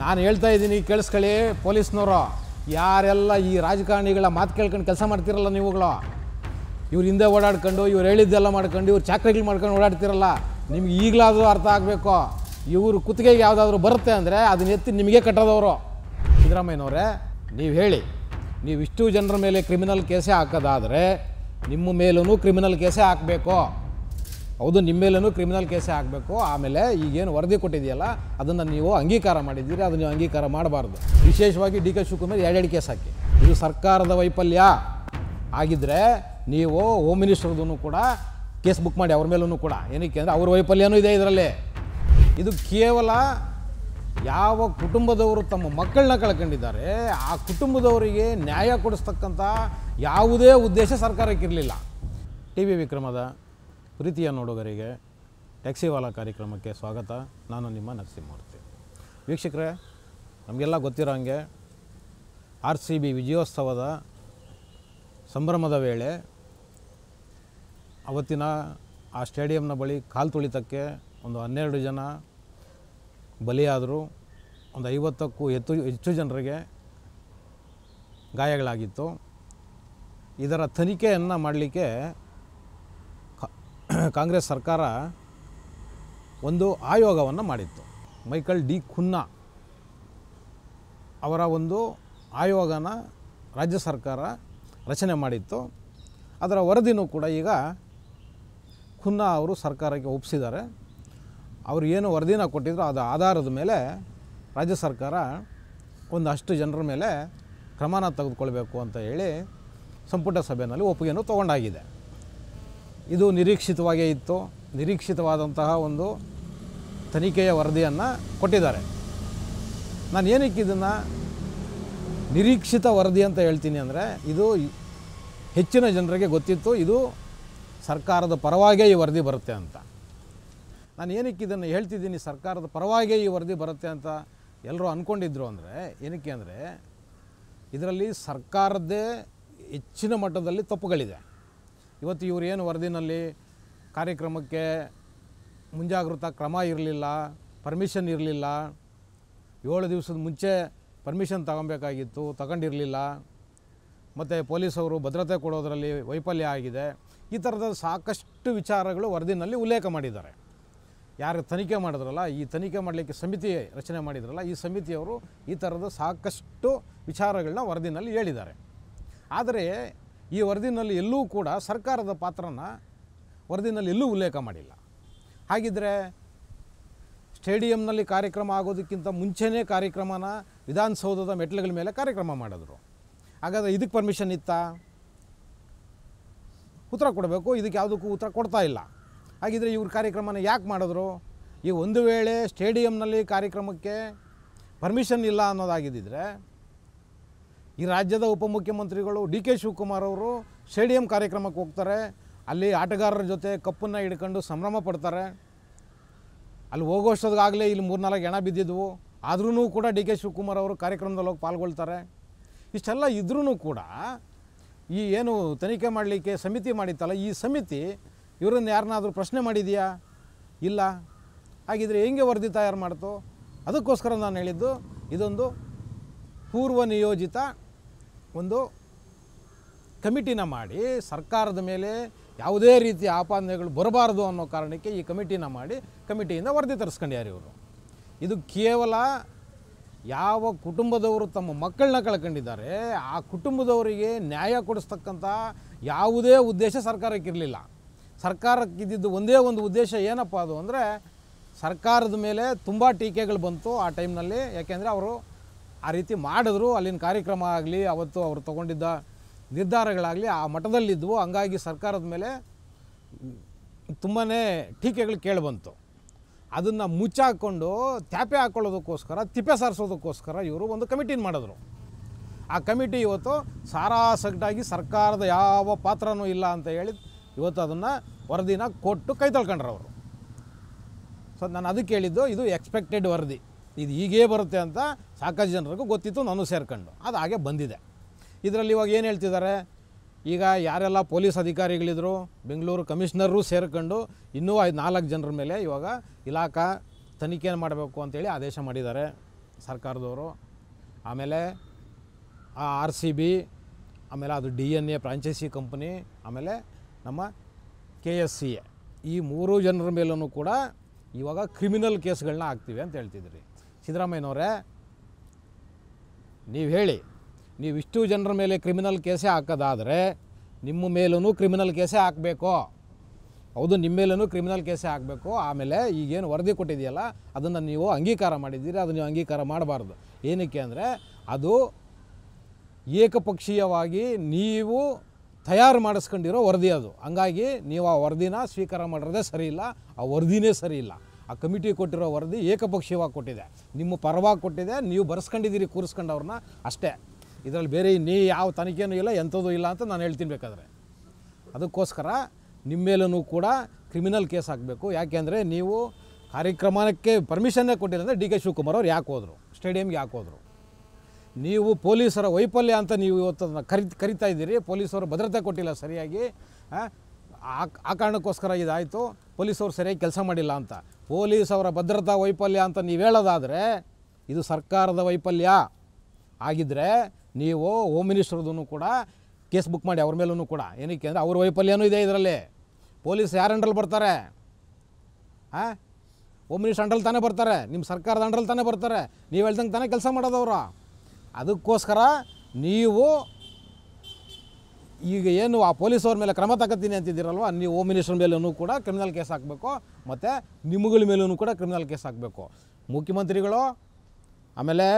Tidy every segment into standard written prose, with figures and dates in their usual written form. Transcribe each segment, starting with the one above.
ನಾನು ಹೇಳ್ತಾ ಇದ್ದೀನಿ, ಕೇಳಿಸ್ಕೊಳ್ಳಿ ಪೊಲೀಸ್ನವರು. ಯಾರೆಲ್ಲ ಈ ರಾಜಕಾರಣಿಗಳ ಮಾತು ಕೇಳ್ಕೊಂಡು ಕೆಲಸ ಮಾಡ್ತಿರಲ್ಲ ನೀವುಗಳು, ಇವ್ರು ಹಿಂದೆ ಓಡಾಡ್ಕೊಂಡು ಇವ್ರು ಹೇಳಿದ್ದೆಲ್ಲ ಮಾಡ್ಕೊಂಡು ಇವ್ರು ಚಾಕ್ರಿಗಳು ಮಾಡ್ಕೊಂಡು ಓಡಾಡ್ತಿರಲ್ಲ, ನಿಮ್ಗೆ ಈಗಲಾದರೂ ಅರ್ಥ ಆಗಬೇಕು. ಇವರು ಕುತ್ತಿಗೆಗೆ ಯಾವುದಾದ್ರೂ ಬರುತ್ತೆ ಅಂದರೆ ಅದನ್ನ ಎತ್ತಿ ನಿಮಗೆ ಕಟ್ಟೋದವರು. ಸಿದ್ದರಾಮಯ್ಯನವರೇ, ನೀವು ಹೇಳಿ, ನೀವು ಇಷ್ಟು ಜನರ ಮೇಲೆ ಕ್ರಿಮಿನಲ್ ಕೇಸೇ ಹಾಕೋದಾದರೆ ನಿಮ್ಮ ಮೇಲೂ ಕ್ರಿಮಿನಲ್ ಕೇಸೇ ಹಾಕಬೇಕು. ಹೌದು, ನಿಮ್ಮ ಮೇಲೂ ಕ್ರಿಮಿನಲ್ ಕೇಸೇ ಹಾಕಬೇಕು. ಆಮೇಲೆ ಈಗೇನು ವರದಿ ಕೊಟ್ಟಿದೆಯಲ್ಲ ಅದನ್ನು ನೀವು ಅಂಗೀಕಾರ ಮಾಡಿದ್ದೀರಿ, ಅದನ್ನು ನೀವು ಅಂಗೀಕಾರ ಮಾಡಬಾರ್ದು. ವಿಶೇಷವಾಗಿ ಡಿ ಕೆ ಶಿವಕುಮಾರ್ 2 ಕೇಸ್ ಹಾಕಿ. ಇದು ಸರ್ಕಾರದ ವೈಫಲ್ಯ ಆಗಿದ್ದರೆ ನೀವು ಹೋಮ್ ಮಿನಿಸ್ಟರ್ದೂ ಕೂಡ ಕೇಸ್ ಬುಕ್ ಮಾಡಿ ಅವ್ರ ಮೇಲೂ ಕೂಡ. ಏನಕ್ಕೆ ಅಂದರೆ ಅವ್ರ ವೈಫಲ್ಯನೂ ಇದೆ ಇದರಲ್ಲಿ. ಇದು ಕೇವಲ ಯಾವ ಕುಟುಂಬದವರು ತಮ್ಮ ಮಕ್ಕಳನ್ನ ಕಳ್ಕೊಂಡಿದ್ದಾರೆ ಆ ಕುಟುಂಬದವರಿಗೆ ನ್ಯಾಯ ಕೊಡಿಸ್ತಕ್ಕಂಥ ಯಾವುದೇ ಉದ್ದೇಶ ಸರ್ಕಾರಕ್ಕಿರಲಿಲ್ಲ. ಟಿ ವಿ ವಿಕ್ರಮದ ಪ್ರೀತಿಯ ನೋಡುಗರಿಗೆ ಟ್ಯಾಕ್ಸಿವಾಲಾ ಕಾರ್ಯಕ್ರಮಕ್ಕೆ ಸ್ವಾಗತ. ನಾನು ನಿಮ್ಮ ನರಸಿಂಹಮೂರ್ತಿ. ವೀಕ್ಷಕರೇ, ನಮಗೆಲ್ಲ ಗೊತ್ತಿರೋ ಹಾಗೆ RCB ವಿಜಯೋತ್ಸವದ ಸಂಭ್ರಮದ ವೇಳೆ ಅವತ್ತಿನ ಆ ಸ್ಟೇಡಿಯಂನ ಬಳಿ ಕಾಲು ತುಳಿತಕ್ಕೆ ಒಂದು 12 ಜನ ಬಲಿಯಾದರು. ಒಂದು 50ಕ್ಕೂ ಹೆಚ್ಚು ಜನರಿಗೆ ಗಾಯಗಳಾಗಿತ್ತು. ಇದರ ತನಿಖೆಯನ್ನು ಮಾಡಲಿಕ್ಕೆ ಕಾಂಗ್ರೆಸ್ ಸರ್ಕಾರ ಒಂದು ಆಯೋಗವನ್ನು ಮಾಡಿತ್ತು. ಮೈಕಲ್ ಡಿ ಖುನ್ನಾ ಅವರ ಒಂದು ಆಯೋಗನ ರಾಜ್ಯ ಸರ್ಕಾರ ರಚನೆ ಮಾಡಿತ್ತು. ಅದರ ವರದಿನೂ ಕೂಡ ಈಗ ಖುನ್ನಾ ಅವರು ಸರ್ಕಾರಕ್ಕೆ ಒಪ್ಪಿಸಿದ್ದಾರೆ. ಅವರು ಏನು ವರದಿನ ಕೊಟ್ಟಿದ್ರು ಅದರ ಆಧಾರದ ಮೇಲೆ ರಾಜ್ಯ ಸರ್ಕಾರ ಒಂದಷ್ಟು ಜನರ ಮೇಲೆ ಕ್ರಮನ ತೆಗೆದುಕೊಳ್ಬೇಕು ಅಂತ ಹೇಳಿ ಸಂಪುಟ ಸಭೆಯಲ್ಲಿ ಒಪ್ಪಿಗೆಯನ್ನು ತೊಗೊಂಡಾಗಿದೆ. ಇದು ನಿರೀಕ್ಷಿತವಾಗೇ ಇತ್ತು. ನಿರೀಕ್ಷಿತವಾದಂತಹ ಒಂದು ತನಿಖೆಯ ವರದಿಯನ್ನು ಕೊಟ್ಟಿದ್ದಾರೆ. ನಾನು ಏನಕ್ಕೆ ಇದನ್ನು ನಿರೀಕ್ಷಿತ ವರದಿ ಅಂತ ಹೇಳ್ತೀನಿ ಅಂದರೆ, ಇದು ಹೆಚ್ಚಿನ ಜನರಿಗೆ ಗೊತ್ತಿತ್ತು ಇದು ಸರ್ಕಾರದ ಪರವಾಗೇ ಈ ವರದಿ ಬರುತ್ತೆ ಅಂತ. ನಾನು ಏನಕ್ಕೆ ಇದನ್ನು ಹೇಳ್ತಿದ್ದೀನಿ, ಸರ್ಕಾರದ ಪರವಾಗೇ ಈ ವರದಿ ಬರುತ್ತೆ ಅಂತ ಎಲ್ಲರೂ ಅಂದ್ಕೊಂಡಿದ್ರು ಅಂದರೆ, ಏನಕ್ಕೆ ಅಂದರೆ ಇದರಲ್ಲಿ ಸರ್ಕಾರದ್ದೇ ಹೆಚ್ಚಿನ ಮಟ್ಟದಲ್ಲಿ ತಪ್ಪುಗಳಿದೆ. ಇವತ್ತು ಇವರು ಏನು ವರದಿನಲ್ಲಿ ಕಾರ್ಯಕ್ರಮಕ್ಕೆ ಮುಂಜಾಗ್ರತಾ ಕ್ರಮ ಇರಲಿಲ್ಲ, ಪರ್ಮಿಷನ್ ಇರಲಿಲ್ಲ, 7 ದಿವಸದ ಮುಂಚೆ ಪರ್ಮಿಷನ್ ತಗೊಬೇಕಾಗಿತ್ತು, ತಗೊಂಡಿರಲಿಲ್ಲ, ಮತ್ತು ಪೊಲೀಸವರು ಭದ್ರತೆ ಕೊಡೋದರಲ್ಲಿ ವೈಫಲ್ಯ ಆಗಿದೆ, ಈ ಥರದ ಸಾಕಷ್ಟು ವಿಚಾರಗಳು ವರದಿನಲ್ಲಿ ಉಲ್ಲೇಖ ಮಾಡಿದ್ದಾರೆ. ಯಾರು ತನಿಖೆ ಮಾಡಿದ್ರಲ್ಲ, ಈ ತನಿಖೆ ಮಾಡಲಿಕ್ಕೆ ಸಮಿತಿ ರಚನೆ ಮಾಡಿದ್ರಲ್ಲ, ಈ ಸಮಿತಿಯವರು ಈ ಥರದ ಸಾಕಷ್ಟು ವಿಚಾರಗಳನ್ನ ವರದಿನಲ್ಲಿ ಹೇಳಿದ್ದಾರೆ. ಆದರೆ ಈ ವರದಿನಲ್ಲಿ ಎಲ್ಲೂ ಕೂಡ ಸರ್ಕಾರದ ಪಾತ್ರನ ವರದಿನಲ್ಲಿ ಎಲ್ಲೂ ಉಲ್ಲೇಖ ಮಾಡಿಲ್ಲ. ಹಾಗಿದ್ದರೆ ಸ್ಟೇಡಿಯಂನಲ್ಲಿ ಕಾರ್ಯಕ್ರಮ ಆಗೋದಕ್ಕಿಂತ ಮುಂಚೆನೇ ಕಾರ್ಯಕ್ರಮನ ವಿಧಾನಸೌಧದ ಮೆಟ್ಲುಗಳ ಮೇಲೆ ಕಾರ್ಯಕ್ರಮ ಮಾಡಿದ್ರು. ಹಾಗಾದರೆ ಇದಕ್ಕೆ ಪರ್ಮಿಷನ್ ಇತ್ತಾ? ಉತ್ತರ ಕೊಡಬೇಕು. ಇದಕ್ಕೆ ಯಾವುದಕ್ಕೂ ಉತ್ತರ ಕೊಡ್ತಾ ಇಲ್ಲ. ಹಾಗಿದ್ರೆ ಇವ್ರ ಕಾರ್ಯಕ್ರಮನ ಯಾಕೆ ಮಾಡಿದ್ರು? ಈ ಒಂದು ವೇಳೆ ಸ್ಟೇಡಿಯಂನಲ್ಲಿ ಕಾರ್ಯಕ್ರಮಕ್ಕೆ ಪರ್ಮಿಷನ್ ಇಲ್ಲ ಅನ್ನೋದಾಗಿದ್ದರೆ ಈ ರಾಜ್ಯದ ಉಪಮುಖ್ಯಮಂತ್ರಿಗಳು ಡಿ ಕೆ ಶಿವಕುಮಾರ್ ಅವರು ಸ್ಟೇಡಿಯಂ ಕಾರ್ಯಕ್ರಮಕ್ಕೆ ಹೋಗ್ತಾರೆ. ಅಲ್ಲಿ ಆಟಗಾರರ ಜೊತೆ ಕಪ್ಪನ್ನು ಹಿಡ್ಕೊಂಡು ಸಂಭ್ರಮ ಪಡ್ತಾರೆ. ಅಲ್ಲಿ ಹೋಗೋಷ್ಟೊತ್ತಿಗಾಗಲೇ ಇಲ್ಲಿ 3-4 ಹೆಣ ಬಿದ್ದಿದ್ವು. ಆದ್ರೂ ಕೂಡ ಡಿ ಕೆ ಶಿವಕುಮಾರ್ ಅವರು ಕಾರ್ಯಕ್ರಮದಲ್ಲಿ ಹೋಗಿ ಪಾಲ್ಗೊಳ್ತಾರೆ. ಇಷ್ಟೆಲ್ಲ ಇದ್ರೂ ಕೂಡ ಈ ಏನು ತನಿಖೆ ಮಾಡಲಿಕ್ಕೆ ಸಮಿತಿ ಮಾಡಿತ್ತಲ್ಲ, ಈ ಸಮಿತಿ ಇವರನ್ನು ಯಾರನ್ನಾದರೂ ಪ್ರಶ್ನೆ ಮಾಡಿದೆಯಾ? ಇಲ್ಲ. ಹಾಗಿದ್ರೆ ಹೆಂಗೆ ವರದಿ ತಯಾರು ಮಾಡ್ತು? ಅದಕ್ಕೋಸ್ಕರ ನಾನು ಹೇಳಿದ್ದು, ಇದೊಂದು ಪೂರ್ವ ನಿಯೋಜಿತ ಒಂದು ಕಮಿಟಿನ ಮಾಡಿ ಸರ್ಕಾರದ ಮೇಲೆ ಯಾವುದೇ ರೀತಿಯ ಆಪಾದನೆಗಳು ಬರಬಾರ್ದು ಅನ್ನೋ ಕಾರಣಕ್ಕೆ ಈ ಕಮಿಟಿನ ಮಾಡಿ ಕಮಿಟಿಯಿಂದ ವರದಿ ತರಿಸ್ಕೊಂಡ್ಯಾರು ಇವರು. ಇದು ಕೇವಲ ಯಾವ ಕುಟುಂಬದವರು ತಮ್ಮ ಮಕ್ಕಳನ್ನ ಕಳ್ಕೊಂಡಿದ್ದಾರೆ ಆ ಕುಟುಂಬದವರಿಗೆ ನ್ಯಾಯ ಕೊಡಿಸ್ತಕ್ಕಂಥ ಯಾವುದೇ ಉದ್ದೇಶ ಸರ್ಕಾರಕ್ಕಿರಲಿಲ್ಲ. ಸರ್ಕಾರಕ್ಕಿದ್ದಿದ್ದು ಒಂದೇ ಒಂದು ಉದ್ದೇಶ ಏನಪ್ಪ ಅದು ಅಂದರೆ, ಸರ್ಕಾರದ ಮೇಲೆ ತುಂಬ ಟೀಕೆಗಳು ಬಂತು ಆ ಟೈಮ್ನಲ್ಲಿ. ಯಾಕೆಂದರೆ ಅವರು ಆ ರೀತಿ ಮಾಡಿದ್ರು, ಅಲ್ಲಿನ ಕಾರ್ಯಕ್ರಮ ಆಗಲಿ ಅವತ್ತು ಅವರು ತೊಗೊಂಡಿದ್ದ ನಿರ್ಧಾರಗಳಾಗಲಿ ಆ ಮಟ್ಟದಲ್ಲಿದ್ದವು. ಹಂಗಾಗಿ ಸರ್ಕಾರದ ಮೇಲೆ ತುಂಬಾ ಟೀಕೆಗಳು ಕೇಳಿಬಂತು. ಅದನ್ನು ಮುಚ್ಚಾಕೊಂಡು ತ್ಯಾಪೆ ಹಾಕ್ಕೊಳ್ಳೋದಕ್ಕೋಸ್ಕರ, ತಿಪ್ಪೆ ಸಾರಿಸೋದಕ್ಕೋಸ್ಕರ ಇವರು ಒಂದು ಕಮಿಟಿನ ಮಾಡಿದ್ರು. ಆ ಕಮಿಟಿ ಇವತ್ತು ಸಾರಾಸಗಟಾಗಿ ಸರ್ಕಾರದ ಯಾವ ಪಾತ್ರನೂ ಇಲ್ಲ ಅಂತ ಹೇಳಿ ಇವತ್ತು ಅದನ್ನು ವರದಿನ ಕೊಟ್ಟು ಕೈ ತೊಳ್ಕೊಂಡ್ರು ಅವರು. ಸೊ ನಾನು ಅದಕ್ಕೆ ಹೇಳಿದ್ದು, ಇದು ಎಕ್ಸ್ಪೆಕ್ಟೆಡ್ ವರದಿ, ಇದು ಹೀಗೇ ಬರುತ್ತೆ ಅಂತ ಸಾಕಷ್ಟು ಜನರಿಗೂ ಗೊತ್ತಿತ್ತು, ನಾನು ಸೇರ್ಕೊಂಡು ಅದು ಹಾಗೆ ಬಂದಿದೆ. ಇದರಲ್ಲಿ ಇವಾಗ ಏನು ಹೇಳ್ತಿದ್ದಾರೆ, ಈಗ ಯಾರೆಲ್ಲ ಪೊಲೀಸ್ ಅಧಿಕಾರಿಗಳಿದ್ರು, ಬೆಂಗಳೂರು ಕಮಿಷನರು ಸೇರ್ಕೊಂಡು ಇನ್ನೂ 4 ಜನರ ಮೇಲೆ ಇವಾಗ ಇಲಾಖಾ ತನಿಖೆ ಮಾಡಬೇಕು ಅಂತೇಳಿ ಆದೇಶ ಮಾಡಿದ್ದಾರೆ. ಸರ್ಕಾರದವರು, ಆಮೇಲೆ ಆ RCB, ಆಮೇಲೆ ಅದು DNA ಫ್ರಾಂಚೈಸಿ ಕಂಪ್ನಿ, ಆಮೇಲೆ ನಮ್ಮ KSCA, ಈ 3 ಜನರ ಮೇಲೂ ಕೂಡ ಇವಾಗ ಕ್ರಿಮಿನಲ್ ಕೇಸ್ಗಳನ್ನ ಹಾಕ್ತೀವಿ ಅಂತ ಹೇಳ್ತಿದ್ದೀರಿ. ಸಿದ್ದರಾಮಯ್ಯನವರೇ, ನೀವು ಹೇಳಿ, ನೀವು ಇಷ್ಟು ಜನರ ಮೇಲೆ ಕ್ರಿಮಿನಲ್ ಕೇಸೇ ಹಾಕೋದಾದರೆ ನಿಮ್ಮ ಮೇಲೂ ಕ್ರಿಮಿನಲ್ ಕೇಸೇ ಹಾಕಬೇಕು. ಹೌದು, ನಿಮ್ಮ ಮೇಲೂ ಕ್ರಿಮಿನಲ್ ಕೇಸೇ ಹಾಕಬೇಕು. ಆಮೇಲೆ ಈಗೇನು ವರದಿ ಕೊಟ್ಟಿದೆಯಲ್ಲ ಅದನ್ನು ನೀವು ಅಂಗೀಕಾರ ಮಾಡಿದ್ದೀರಿ, ಅದು ನೀವು ಅಂಗೀಕಾರ ಮಾಡಬಾರ್ದು. ಏನಕ್ಕೆ ಅಂದರೆ ಅದು ಏಕಪಕ್ಷೀಯವಾಗಿ ನೀವು ತಯಾರು ಮಾಡಿಸ್ಕೊಂಡಿರೋ ವರದಿ ಅದು. ಹಂಗಾಗಿ ನೀವು ಆ ವರದಿನ ಸ್ವೀಕಾರ ಮಾಡಿರೋದೇ ಸರಿ ಇಲ್ಲ, ಆ ವರದಿನೇ ಸರಿ ಇಲ್ಲ. ಆ ಕಮಿಟಿ ಕೊಟ್ಟಿರೋ ವರದಿ ಏಕಪಕ್ಷೀಯವಾಗಿ ಕೊಟ್ಟಿದೆ, ನಿಮ್ಮ ಪರವಾಗಿ ಕೊಟ್ಟಿದೆ, ನೀವು ಬರ್ಸ್ಕೊಂಡಿದ್ದೀರಿ ಕೂರಿಸ್ಕೊಂಡವ್ರನ್ನ ಅಷ್ಟೇ. ಇದರಲ್ಲಿ ಬೇರೆ ಯಾವ ತನಿಖೆನೂ ಇಲ್ಲ, ಎಂಥದ್ದು ಇಲ್ಲ ಅಂತ ನಾನು ಹೇಳ್ತೀನಿ. ಬೇಕಾದರೆ ಅದಕ್ಕೋಸ್ಕರ ನಿಮ್ಮ ಮೇಲೂ ಕೂಡ ಕ್ರಿಮಿನಲ್ ಕೇಸ್ ಹಾಕಬೇಕು. ಯಾಕೆಂದರೆ ನೀವು ಕಾರ್ಯಕ್ರಮಕ್ಕೆ ಪರ್ಮಿಷನ್ನೇ ಕೊಟ್ಟಿಲ್ಲ ಅಂದರೆ DK ಶಿವಕುಮಾರ್ ಅವ್ರು ಯಾಕೆ ಹೋದರು, ಸ್ಟೇಡಿಯಮ್ಗೆ ಯಾಕೆ ಹೋದರು? ನೀವು ಪೊಲೀಸರ ವೈಫಲ್ಯ ಅಂತ ನೀವು ಇವತ್ತು ಅದನ್ನು ಕರಿತಾ ಇದ್ದೀರಿ. ಪೊಲೀಸರು ಭದ್ರತೆ ಕೊಟ್ಟಿಲ್ಲ ಸರಿಯಾಗಿ, ಆ ಕಾರಣಕ್ಕೋಸ್ಕರ ಇದಾಯಿತು. ಪೊಲೀಸವರು ಸರಿಯಾಗಿ ಕೆಲಸ ಮಾಡಿಲ್ಲ ಅಂತ. ಪೊಲೀಸವರ ಭದ್ರತಾ ವೈಫಲ್ಯ ಅಂತ ನೀವು ಹೇಳೋದಾದರೆ ಇದು ಸರ್ಕಾರದ ವೈಫಲ್ಯ ಆಗಿದ್ದರೆ ನೀವು ಹೋಮ್ ಮಿನಿಸ್ಟ್ರದೂ ಕೂಡ ಕೇಸ್ ಬುಕ್ ಮಾಡಿ ಅವ್ರ ಮೇಲೂ ಕೂಡ. ಏನಕ್ಕೆ ಅಂದರೆ ಅವ್ರ ವೈಫಲ್ಯನೂ ಇದೆ ಇದರಲ್ಲಿ. ಪೊಲೀಸ್ ಯಾರ ಅಂಡ್ರಲ್ಲಿ ಬರ್ತಾರೆ? ಹೋಮ್ ಮಿನಿಸ್ಟರ್ ಅಂಡ್ರಲ್ಲಿ ತಾನೇ ಬರ್ತಾರೆ, ನಿಮ್ಮ ಸರ್ಕಾರದ ಅಂಡ್ರಲ್ಲಿ ತಾನೇ ಬರ್ತಾರೆ. ನೀವು ಹೇಳ್ದಂಗೆ ತಾನೇ ಕೆಲಸ ಮಾಡೋದವರು. ಅದಕ್ಕೋಸ್ಕರ ನೀವು ಈಗ ಏನು ಆ ಪೊಲೀಸವ್ರ ಮೇಲೆ ಕ್ರಮ ತಗೋತೀನಿ ಅಂತಿದ್ದೀರಲ್ವ, ನೀವು ಹೋಮ್ ಮಿನಿಸ್ಟರ್ ಮೇಲೂ ಕೂಡ ಕ್ರಿಮಿನಲ್ ಕೇಸ್ ಹಾಕಬೇಕು, ಮತ್ತು ನಿಮ್ಮಗಳ ಮೇಲೂ ಕೂಡ ಕ್ರಿಮಿನಲ್ ಕೇಸ್ ಹಾಕಬೇಕು. ಮುಖ್ಯಮಂತ್ರಿಗಳು, ಆಮೇಲೆ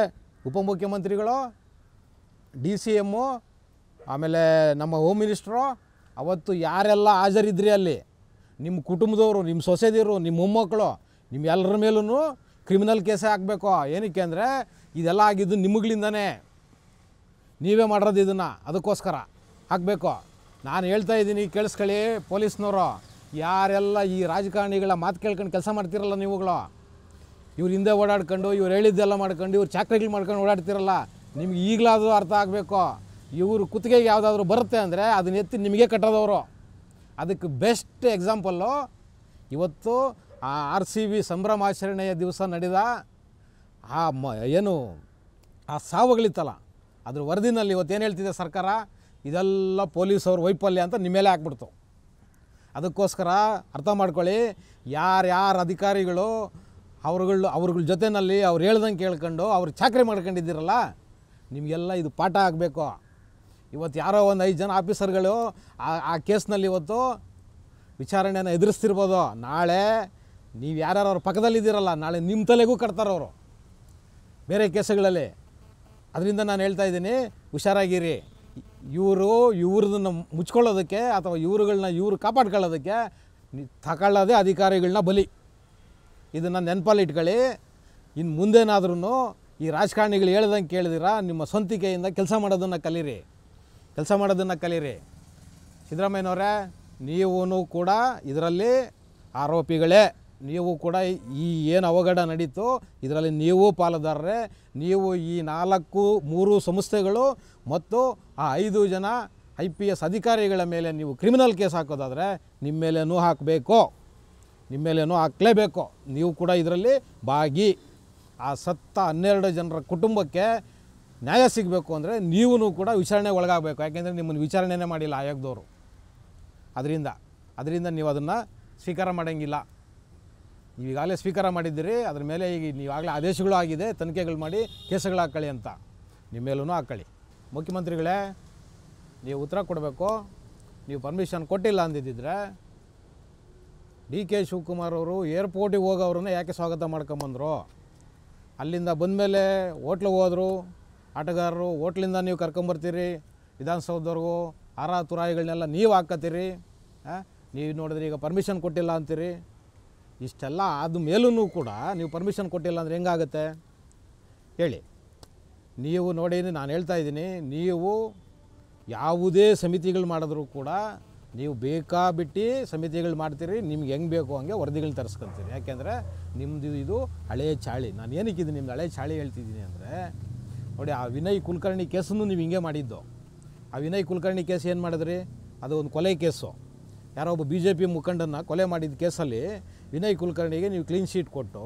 ಉಪಮುಖ್ಯಮಂತ್ರಿಗಳು, DCM, ಆಮೇಲೆ ನಮ್ಮ ಹೋಮ್ ಮಿನಿಸ್ಟ್ರು, ಅವತ್ತು ಯಾರೆಲ್ಲ ಹಾಜರಿದ್ರಿ ಅಲ್ಲಿ, ನಿಮ್ಮ ಕುಟುಂಬದವರು, ನಿಮ್ಮ ಸೊಸೆದಿರು, ನಿಮ್ಮ ಮೊಮ್ಮಕ್ಕಳು, ನಿಮ್ಮ ಎಲ್ಲರ ಮೇಲೂ ಕ್ರಿಮಿನಲ್ ಕೇಸೇ ಹಾಕಬೇಕು. ಏನಕ್ಕೆ ಅಂದರೆ ಇದೆಲ್ಲ ಆಗಿದ್ದು ನಿಮಗಳಿಂದನೇ, ನೀವೇ ಮಾಡಿರೋದು ಇದನ್ನು. ಅದಕ್ಕೋಸ್ಕರ ಹಾಕಬೇಕು. ನಾನು ಹೇಳ್ತಾ ಇದ್ದೀನಿ, ಕೇಳಿಸ್ಕೊಳ್ಳಿ ಪೊಲೀಸ್ನವರು. ಯಾರೆಲ್ಲ ಈ ರಾಜಕಾರಣಿಗಳ ಮಾತು ಕೇಳ್ಕೊಂಡು ಕೆಲಸ ಮಾಡ್ತಿರಲ್ಲ ನೀವುಗಳು, ಇವ್ರು ಹಿಂದೆ ಓಡಾಡ್ಕೊಂಡು ಇವ್ರು ಹೇಳಿದ್ದೆಲ್ಲ ಮಾಡ್ಕೊಂಡು ಇವ್ರು ಚಾಕ್ರಿಗಳು ಮಾಡ್ಕೊಂಡು ಓಡಾಡ್ತಿರಲ್ಲ, ನಿಮ್ಗೆ ಈಗಲಾದರೂ ಅರ್ಥ ಆಗಬೇಕು. ಇವರು ಕುತ್ತಿಗೆಗೆ ಯಾವುದಾದ್ರೂ ಬರುತ್ತೆ ಅಂದರೆ ಅದನ್ನ ಎತ್ತಿ ನಿಮಗೆ ಕಟ್ಟೋದವರು. ಅದಕ್ಕೆ ಬೆಸ್ಟ್ ಎಕ್ಸಾಂಪಲ್ಲು ಇವತ್ತು ಆ RCB ಸಂಭ್ರಮಾಚರಣೆಯ ದಿವಸ ನಡೆದ ಏನು ಆ ಸಾವುಗಳಿತ್ತಲ್ಲ, ಅದ್ರ ವರದಿನಲ್ಲಿ ಇವತ್ತೇನು ಹೇಳ್ತಿದೆ ಸರ್ಕಾರ, ಇದೆಲ್ಲ ಪೊಲೀಸವ್ರ ವೈಫಲ್ಯ ಅಂತ ನಿಮ್ಮ ಮೇಲೆ ಹಾಕ್ಬಿಡ್ತು. ಅದಕ್ಕೋಸ್ಕರ ಅರ್ಥ ಮಾಡ್ಕೊಳ್ಳಿ, ಯಾರ್ಯಾರು ಅಧಿಕಾರಿಗಳು ಅವ್ರಗಳ ಜೊತೆಯಲ್ಲಿ ಅವ್ರು ಹೇಳ್ದಂಗೆ ಕೇಳ್ಕೊಂಡು ಅವ್ರು ಚಾಕರಿ ಮಾಡ್ಕೊಂಡಿದ್ದೀರಲ್ಲ, ನಿಮಗೆಲ್ಲ ಇದು ಪಾಠ ಆಗಬೇಕು. ಇವತ್ತು ಯಾರೋ ಒಂದು 5 ಜನ ಆಫೀಸರ್ಗಳು ಆ ಕೇಸ್ನಲ್ಲಿ ಇವತ್ತು ವಿಚಾರಣೆಯನ್ನು ಎದುರಿಸ್ತಿರ್ಬೋದು. ನಾಳೆ ನೀವು ಯಾರ್ಯಾರು ಅವ್ರ ಪಕ್ಕದಲ್ಲಿದ್ದೀರಲ್ಲ, ನಾಳೆ ನಿಮ್ಮ ತಲೆಗೂ ಕಟ್ತಾರವರು ಬೇರೆ ಕೇಸುಗಳಲ್ಲಿ. ಅದರಿಂದ ನಾನು ಹೇಳ್ತಾ ಇದ್ದೀನಿ, ಹುಷಾರಾಗಿರಿ. ಇವ್ರದನ್ನು ಮುಚ್ಕೊಳ್ಳೋದಕ್ಕೆ ಅಥವಾ ಇವ್ರು ಕಾಪಾಡ್ಕೊಳ್ಳೋದಕ್ಕೆ ತಗೊಳ್ಳೋದೇ ಅಧಿಕಾರಿಗಳನ್ನ ಬಲಿ. ಇದನ್ನು ನೆನಪಲ್ಲಿ ಇಟ್ಕೊಳ್ಳಿ. ಇನ್ನು ಮುಂದೇನಾದ್ರೂ ಈ ರಾಜಕಾರಣಿಗಳು ಹೇಳ್ದಂಗೆ ಕೇಳಿದಿರ ನಿಮ್ಮ ಸ್ವಂತಿಕೆಯಿಂದ ಕೆಲಸ ಮಾಡೋದನ್ನು ಕಲೀರಿ. ಸಿದ್ದರಾಮಯ್ಯನವರೇ, ನೀವು ಕೂಡ ಇದರಲ್ಲಿ ಆರೋಪಿಗಳೇ. ನೀವು ಕೂಡ ಈ ಏನು ಅವಘಡ ನಡೀತು ಇದರಲ್ಲಿ ನೀವು ಪಾಲುದಾರರೇ. ನೀವು ಈ 3 ಸಂಸ್ಥೆಗಳು ಮತ್ತು ಆ 5 ಜನ IPS ಅಧಿಕಾರಿಗಳ ಮೇಲೆ ನೀವು ಕ್ರಿಮಿನಲ್ ಕೇಸ್ ಹಾಕೋದಾದರೆ ನಿಮ್ಮ ಮೇಲೇನೂ ಹಾಕಲೇಬೇಕು. ನೀವು ಕೂಡ ಇದರಲ್ಲಿ ಭಾಗಿ. ಆ ಸತ್ತ 12 ಜನರ ಕುಟುಂಬಕ್ಕೆ ನ್ಯಾಯ ಸಿಗಬೇಕು ಅಂದರೆ ನೀವು ಕೂಡ ವಿಚಾರಣೆಗೆ ಒಳಗಾಗಬೇಕು. ಯಾಕೆಂದರೆ ನಿಮ್ಮನ್ನು ವಿಚಾರಣೆನೇ ಮಾಡಿಲ್ಲ ಆಯೋಗದವರು. ಅದರಿಂದ ನೀವು ಅದನ್ನು ಸ್ವೀಕಾರ ಮಾಡೋಂಗಿಲ್ಲ. ನೀವೀಗಾಗಲೇ ಸ್ವೀಕಾರ ಮಾಡಿದ್ದೀರಿ, ಅದ್ರ ಮೇಲೆ ಈಗ ನೀವಾಗಲೇ ಆದೇಶಗಳು ಆಗಿದೆ, ತನಿಖೆಗಳು ಮಾಡಿ ಕೇಸುಗಳು ಹಾಕ್ಕೊಳ್ಳಿ ಅಂತ. ನಿಮ್ಮ ಮೇಲೂ ಹಾಕ್ಕೊಳ್ಳಿ. ಮುಖ್ಯಮಂತ್ರಿಗಳೇ, ನೀವು ಉತ್ತರ ಕೊಡಬೇಕು. ನೀವು ಪರ್ಮಿಷನ್ ಕೊಟ್ಟಿಲ್ಲ ಅಂದಿದ್ದರೆ DK ಶಿವಕುಮಾರ್ ಅವರು ಏರ್ಪೋರ್ಟಿಗೆ ಹೋಗೋವ್ರನ್ನ ಯಾಕೆ ಸ್ವಾಗತ ಮಾಡ್ಕೊಂಬಂದರು? ಅಲ್ಲಿಂದ ಬಂದಮೇಲೆ ಹೋಟ್ಲಿಗೆ ಹೋದರು ಆಟಗಾರರು, ಹೋಟ್ಲಿಂದ ನೀವು ಕರ್ಕೊಂಬರ್ತೀರಿ ವಿಧಾನಸೌಧದವ್ರಿಗೂ, ತುರಾಯಿಗಳನ್ನೆಲ್ಲ ನೀವು ಹಾಕತ್ತೀರಿ. ನೀವು ನೋಡಿದ್ರೆ ಈಗ ಪರ್ಮಿಷನ್ ಕೊಟ್ಟಿಲ್ಲ ಅಂತೀರಿ. ಇಷ್ಟೆಲ್ಲ ಆದ ಮೇಲೂ ಕೂಡ ನೀವು ಪರ್ಮಿಷನ್ ಕೊಟ್ಟಿಲ್ಲ ಅಂದರೆ ಹೆಂಗಾಗುತ್ತೆ ಹೇಳಿ? ನೀವು ನೋಡಿ, ನಾನು ಹೇಳ್ತಾ ಇದ್ದೀನಿ, ನೀವು ಯಾವುದೇ ಸಮಿತಿಗಳು ಮಾಡಿದ್ರೂ ಕೂಡ ನೀವು ಬೇಕಾಬಿಟ್ಟು ಸಮಿತಿಗಳು ಮಾಡ್ತೀರಿ. ನಿಮ್ಗೆ ಹೆಂಗೆ ಬೇಕು ಹಂಗೆ ವರದಿಗಳನ್ನ ತರಿಸ್ಕೊತೀರಿ. ಯಾಕೆಂದರೆ ನಿಮ್ಮದು ಇದು ಹಳೆಯ ಚಾಳಿ. ನಾನು ಏನಕ್ಕಿದ್ದು ನಿಮ್ದು ಹಳೆಯ ಚಾಳಿ ಹೇಳ್ತಿದ್ದೀನಿ ಅಂದರೆ, ನೋಡಿ, ಆ ವಿನಯ್ ಕುಲಕರ್ಣಿ ಕೇಸನ್ನು ನೀವು ಹಿಂಗೆ ಮಾಡಿದ್ದು. ಆ ವಿನಯ್ ಕುಲಕರ್ಣಿ ಕೇಸ್ ಏನು ಮಾಡಿದ್ರಿ? ಅದು ಒಂದು ಕೊಲೆ ಕೇಸು. ಯಾರೋ ಒಬ್ಬ BJP ಮುಖಂಡನ್ನು ಕೊಲೆ ಮಾಡಿದ ಕೇಸಲ್ಲಿ ವಿನಯ್ ಕುಲಕರ್ಣಿಗೆ ನೀವು ಕ್ಲೀನ್ ಶೀಟ್ ಕೊಟ್ಟು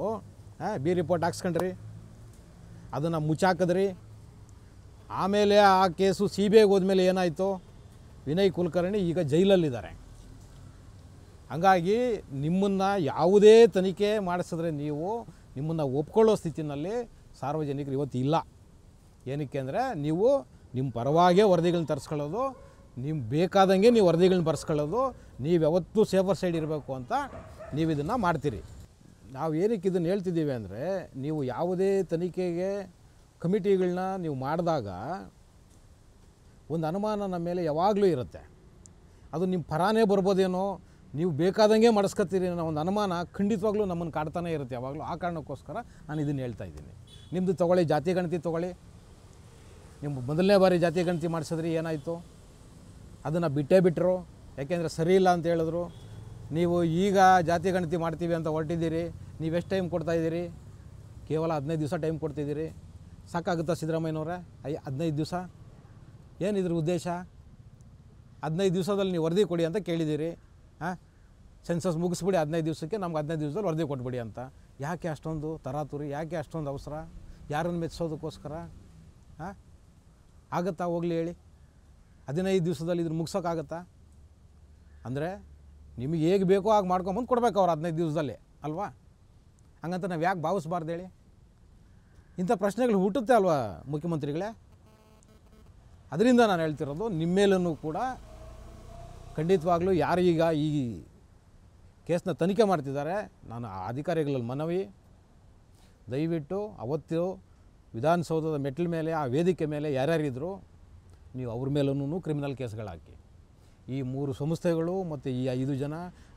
ಬಿ ರಿಪೋರ್ಟ್ ಹಾಕ್ಸ್ಕೊಂಡ್ರಿ. ಅದನ್ನು ಮುಚ್ಚಾಕಿದ್ರಿ. ಆಮೇಲೆ ಆ ಕೇಸು CBIಗೆ ಹೋದ್ಮೇಲೆ ಏನಾಯಿತು, ವಿನಯ್ ಕುಲಕರ್ಣಿ ಈಗ ಜೈಲಲ್ಲಿದ್ದಾರೆ. ಹಾಗಾಗಿ ನಿಮ್ಮನ್ನು ಯಾವುದೇ ತನಿಖೆ ಮಾಡಿಸಿದ್ರೆ ನಿಮ್ಮನ್ನು ಒಪ್ಕೊಳ್ಳೋ ಸ್ಥಿತಿನಲ್ಲಿ ಸಾರ್ವಜನಿಕರು ಇವತ್ತು ಇಲ್ಲ. ಏನಕ್ಕೆ ಅಂದರೆ ನೀವು ನಿಮ್ಮ ಪರವಾಗೇ ವರದಿಗಳನ್ನ ತರಿಸ್ಕೊಳ್ಳೋದು, ನಿಮ್ಗೆ ಬೇಕಾದಂಗೆ ನೀವು ವರದಿಗಳನ್ನ ಬರೆಸ್ಕೊಳ್ಳೋದು, ನೀವು ಯಾವತ್ತೂ ಸೇಫರ್ ಸೈಡ್ ಇರಬೇಕು ಅಂತ ನೀವು ಇದನ್ನು ಮಾಡ್ತೀರಿ. ನಾವು ಏನಕ್ಕೆ ಇದನ್ನು ಹೇಳ್ತಿದ್ದೀವಿ ಅಂದರೆ, ನೀವು ಯಾವುದೇ ತನಿಖೆಗೆ ಕಮಿಟಿಗಳನ್ನ ನೀವು ಮಾಡಿದಾಗ ಒಂದು ಅನುಮಾನ ನಮ್ಮ ಮೇಲೆ ಯಾವಾಗಲೂ ಇರುತ್ತೆ. ಅದು ನಿಮ್ಮ ಪರಾನೇ ಬರ್ಬೋದೇನೋ, ನೀವು ಬೇಕಾದಂಗೆ ಮಾಡಿಸ್ಕೊತೀರಿ ಅನ್ನೋ ಒಂದು ಅನುಮಾನ ಖಂಡಿತವಾಗ್ಲೂ ನಮ್ಮನ್ನು ಕಾಡ್ತಾನೆ ಇರುತ್ತೆ ಯಾವಾಗಲೂ. ಆ ಕಾರಣಕ್ಕೋಸ್ಕರ ನಾನು ಇದನ್ನು ಹೇಳ್ತಾ ಇದ್ದೀನಿ. ನಿಮ್ಮದು ತೊಗೊಳ್ಳಿ, ಜಾತಿ ಗಣತಿ ತೊಗೊಳ್ಳಿ. ನಿಮ್ಮ ಮೊದಲನೇ ಬಾರಿ ಜಾತಿ ಗಣತಿ ಮಾಡಿಸಿದ್ರಿ, ಏನಾಯಿತು? ಅದನ್ನು ಬಿಟ್ಟರು. ಯಾಕೆಂದರೆ ಸರಿ ಇಲ್ಲ ಅಂತ ಹೇಳಿದ್ರು. ನೀವು ಈಗ ಜಾತಿ ಗಣತಿ ಮಾಡ್ತೀವಿ ಅಂತ ಹೊರಟಿದ್ದೀರಿ. ನೀವೆಷ್ಟು ಟೈಮ್ ಕೊಡ್ತಾಯಿದ್ದೀರಿ? ಕೇವಲ 15 ದಿವಸ ಟೈಮ್ ಕೊಡ್ತಿದ್ದೀರಿ. ಸಾಕಾಗುತ್ತಾ ಸಿದ್ದರಾಮಯ್ಯನವರೇ? 15 ದಿವಸ ಏನಿದ್ರ ಉದ್ದೇಶ? 15 ದಿವಸದಲ್ಲಿ ನೀವು ವರದಿ ಕೊಡಿ ಅಂತ ಕೇಳಿದ್ದೀರಿ. ಸೆನ್ಸಸ್ ಮುಗಿಸ್ಬಿಡಿ 15 ದಿವಸಕ್ಕೆ, ನಮ್ಗೆ 15 ದಿವಸದಲ್ಲಿ ವರದಿ ಕೊಟ್ಬಿಡಿ ಅಂತ. ಯಾಕೆ ಅಷ್ಟೊಂದು ತರಾತುರಿ? ಯಾಕೆ ಅಷ್ಟೊಂದು ಅವಸರ? ಯಾರನ್ನು ಮೆಚ್ಚಿಸೋದಕ್ಕೋಸ್ಕರ? ಆಗುತ್ತಾ? ಹೋಗಲಿ ಹೇಳಿ. 15 ದಿವಸದಲ್ಲಿ ಇದ್ರ ಮುಗ್ಸೋಕ್ಕಾಗತ್ತಾ? ಅಂದರೆ ನಿಮಗೆ ಹೇಗೆ ಬೇಕೋ ಹಾಗೆ ಮಾಡ್ಕೊಂಬಂದು ಕೊಡ್ಬೇಕು ಅವ್ರು 15 ದಿವಸದಲ್ಲಿ, ಅಲ್ವಾ? ಹಂಗಂತ ನಾವು ಯಾಕೆ ಭಾವಿಸ್ಬಾರ್ದು ಹೇಳಿ? ಇಂಥ ಪ್ರಶ್ನೆಗಳು ಹುಟ್ಟುತ್ತೆ ಅಲ್ವಾ ಮುಖ್ಯಮಂತ್ರಿಗಳೇ? ಅದರಿಂದ ನಾನು ಹೇಳ್ತಿರೋದು, ನಿಮ್ಮ ಮೇಲೂ ಕೂಡ ಖಂಡಿತವಾಗ್ಲೂ ಯಾರು ಈಗ ಈ ಕೇಸ್ನ ತನಿಖೆ ಮಾಡ್ತಿದ್ದಾರೆ, ನಾನು ಆ ಅಧಿಕಾರಿಗಳಲ್ಲಿ ಮನವಿ, ದಯವಿಟ್ಟು ಅವತ್ತು ವಿಧಾನಸೌಧದ ಮೆಟ್ಲ ಮೇಲೆ, ಆ ವೇದಿಕೆ ಮೇಲೆ ಯಾರ್ಯಾರಿದ್ರು ನೀವು ಅವ್ರ ಮೇಲೂ ಕ್ರಿಮಿನಲ್ ಕೇಸ್ಗಳು ಹಾಕಿ. ಈ 3 ಸಂಸ್ಥೆಗಳು ಮತ್ತು ಈ 5 ಜನ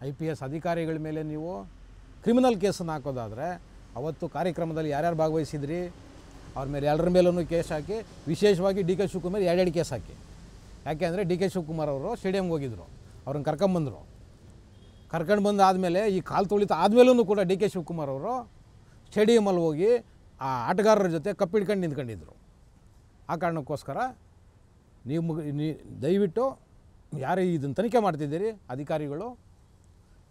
IPS ಅಧಿಕಾರಿಗಳ ಮೇಲೆ ನೀವು ಕ್ರಿಮಿನಲ್ ಕೇಸನ್ನು ಹಾಕೋದಾದರೆ, ಅವತ್ತು ಕಾರ್ಯಕ್ರಮದಲ್ಲಿ ಯಾರ್ಯಾರು ಭಾಗವಹಿಸಿದ್ರಿ ಅವ್ರ ಮೇಲೆ ಎಲ್ಲರ ಮೇಲೂ ಕೇಸ್ ಹಾಕಿ. ವಿಶೇಷವಾಗಿ DK ಶಿವಕುಮಾರ್ 2 ಕೇಸ್ ಹಾಕಿ. ಯಾಕೆ ಅಂದರೆ DK ಶಿವಕುಮಾರ್ ಅವರು ಸ್ಟೇಡಿಯಮ್ಗೆ ಹೋಗಿದ್ದರು, ಅವ್ರನ್ನ ಕರ್ಕೊಂಬಂದರು. ಕರ್ಕೊಂಡು ಬಂದು ಆದಮೇಲೆ ಈ ಕಾಲು ತುಳಿತ ಆದಮೇಲೂ ಕೂಡ DK ಶಿವಕುಮಾರ್ ಅವರು ಸ್ಟೇಡಿಯಮಲ್ಲಿ ಹೋಗಿ ಆ ಆಟಗಾರರ ಜೊತೆ ಕಪ್ಪಿಡ್ಕೊಂಡು ನಿಂತ್ಕೊಂಡಿದ್ರು. ಆ ಕಾರಣಕ್ಕೋಸ್ಕರ ನೀವು ದಯವಿಟ್ಟು ಯಾರು ಇದನ್ನು ತನಿಖೆ ಮಾಡ್ತಿದ್ದೀರಿ ಅಧಿಕಾರಿಗಳು,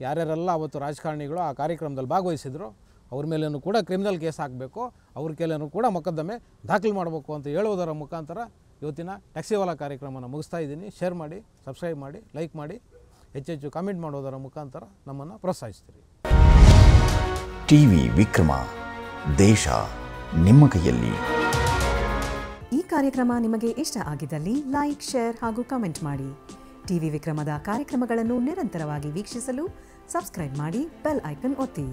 ಯಾರ್ಯಾರೆಲ್ಲ ಅವತ್ತು ರಾಜಕಾರಣಿಗಳು ಆ ಕಾರ್ಯಕ್ರಮದಲ್ಲಿ ಭಾಗವಹಿಸಿದ್ರು ಅವ್ರ ಮೇಲೇನೂ ಕೂಡ ಕ್ರಿಮಿನಲ್ ಕೇಸ್ ಹಾಕಬೇಕು, ಅವ್ರ ಮೇಲೇನೂ ಕೂಡ ಮೊಕದ್ದಮೆ ದಾಖಲು ಮಾಡಬೇಕು ಅಂತ ಹೇಳುವುದರ ಮುಖಾಂತರ ಇವತ್ತಿನ ಟ್ಯಾಕ್ಸಿವಾಲಾ ಕಾರ್ಯಕ್ರಮನ ಮುಗಿಸ್ತಾ ಇದ್ದೀನಿ. ಶೇರ್ ಮಾಡಿ, ಸಬ್ಸ್ಕ್ರೈಬ್ ಮಾಡಿ, ಲೈಕ್ ಮಾಡಿ, ಹೆಚ್ಚೆಚ್ಚು ಕಾಮೆಂಟ್ ಮಾಡೋದರ ಮುಖಾಂತರ ನಮ್ಮನ್ನು ಪ್ರೋತ್ಸಾಹಿಸ್ತೀರಿ. ಟಿವಿ ವಿಕ್ರಮ, ದೇಶ ನಿಮ್ಮ ಕೈಯಲ್ಲಿ. ಈ ಕಾರ್ಯಕ್ರಮ ನಿಮಗೆ ಇಷ್ಟ ಆಗಿದ್ದಲ್ಲಿ ಲೈಕ್, ಶೇರ್ ಹಾಗೂ ಕಮೆಂಟ್ ಮಾಡಿ. ಟಿವಿ ವಿಕ್ರಮದ ಕಾರ್ಯಕ್ರಮಗಳನ್ನು ನಿರಂತರವಾಗಿ ವೀಕ್ಷಿಸಲು ಸಬ್ಸ್ಕ್ರೈಬ್ ಮಾಡಿ, ಬೆಲ್ ಐಕನ್ ಒತ್ತಿ.